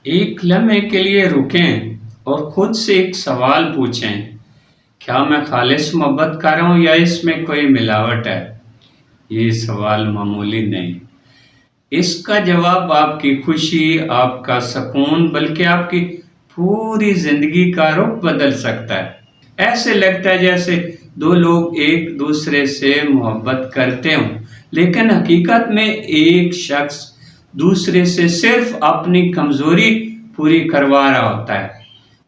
ایک لمحے کے لیے رکیں اور خود سے ایک سوال پوچھیں، کیا میں خالص محبت کر رہا ہوں یا اس میں کوئی ملاوٹ ہے؟ یہ سوال معمولی نہیں، اس کا جواب آپ کی خوشی، آپ کا سکون، بلکہ آپ کی پوری زندگی کا رخ بدل سکتا ہے۔ ایسے لگتا ہے جیسے دو لوگ ایک دوسرے سے محبت کرتے ہوں، لیکن حقیقت میں ایک شخص دوسرے سے صرف اپنی کمزوری پوری کروا رہا ہوتا ہے۔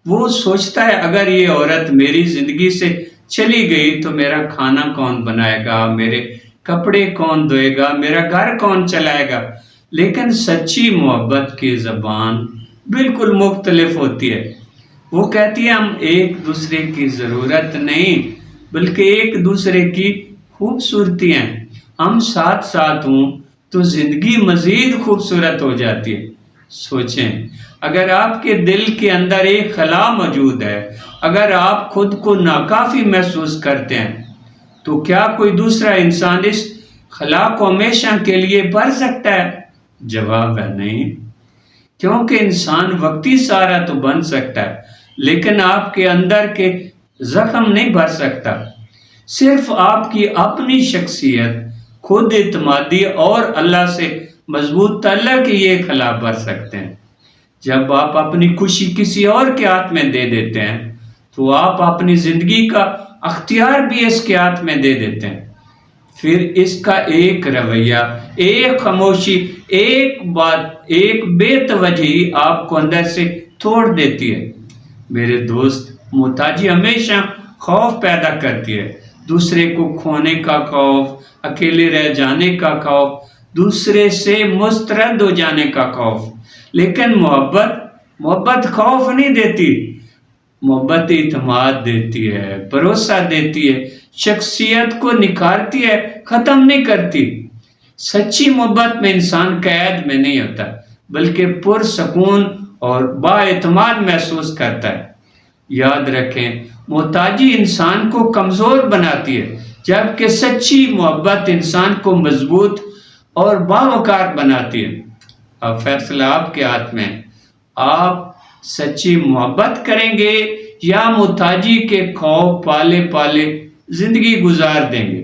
وہ سوچتا ہے اگر یہ عورت میری زندگی سے چلی گئی تو میرا کھانا کون بنائے گا، میرے کپڑے کون دھوئے گا، میرا گھر کون چلائے گا۔ لیکن سچی محبت کی زبان بالکل مختلف ہوتی ہے۔ وہ کہتی ہے ہم ایک دوسرے کی ضرورت نہیں بلکہ ایک دوسرے کی خوبصورتی ہیں۔ ہم ساتھ ساتھ ہوں تو زندگی مزید خوبصورت ہو جاتی ہے۔ سوچیں، اگر آپ کے دل کے اندر ایک خلا موجود ہے، اگر آپ خود کو ناکافی محسوس کرتے ہیں، تو کیا کوئی دوسرا انسان اس خلا کو ہمیشہ کے لیے بھر سکتا ہے؟ جواب ہے نہیں، کیونکہ انسان وقتی سہارا تو بن سکتا ہے لیکن آپ کے اندر کے زخم نہیں بھر سکتا۔ صرف آپ کی اپنی شخصیت، خود اعتمادی اور اللہ سے مضبوط تعلق یہ خلا بھر سکتے ہیں۔ جب آپ اپنی خوشی کسی اور کے ہاتھ میں دے دیتے ہیں تو آپ اپنی زندگی کا اختیار بھی اس کے ہاتھ میں دے دیتے ہیں۔ پھر اس کا ایک رویہ، ایک خاموشی، ایک بات، ایک بے توجہی آپ کو اندر سے توڑ دیتی ہے۔ میرے دوست، محتاجی ہمیشہ خوف پیدا کرتی ہے، دوسرے کو کھونے کا خوف، اکیلے رہ جانے کا خوف، دوسرے سے مسترد ہو جانے کا خوف۔ لیکن محبت خوف نہیں دیتی، محبت اعتماد دیتی ہے، بھروسہ دیتی ہے، شخصیت کو نکھارتی ہے، ختم نہیں کرتی۔ سچی محبت میں انسان قید میں نہیں ہوتا بلکہ پرسکون اور بااعتماد محسوس کرتا ہے۔ یاد رکھیں، محتاجی انسان کو کمزور بناتی ہے جبکہ سچی محبت انسان کو مضبوط اور باوقار بناتی ہے۔ اب فیصلہ آپ کے ہاتھ میں ہے، آپ سچی محبت کریں گے یا محتاجی کے خوف پالے پالے زندگی گزار دیں گے؟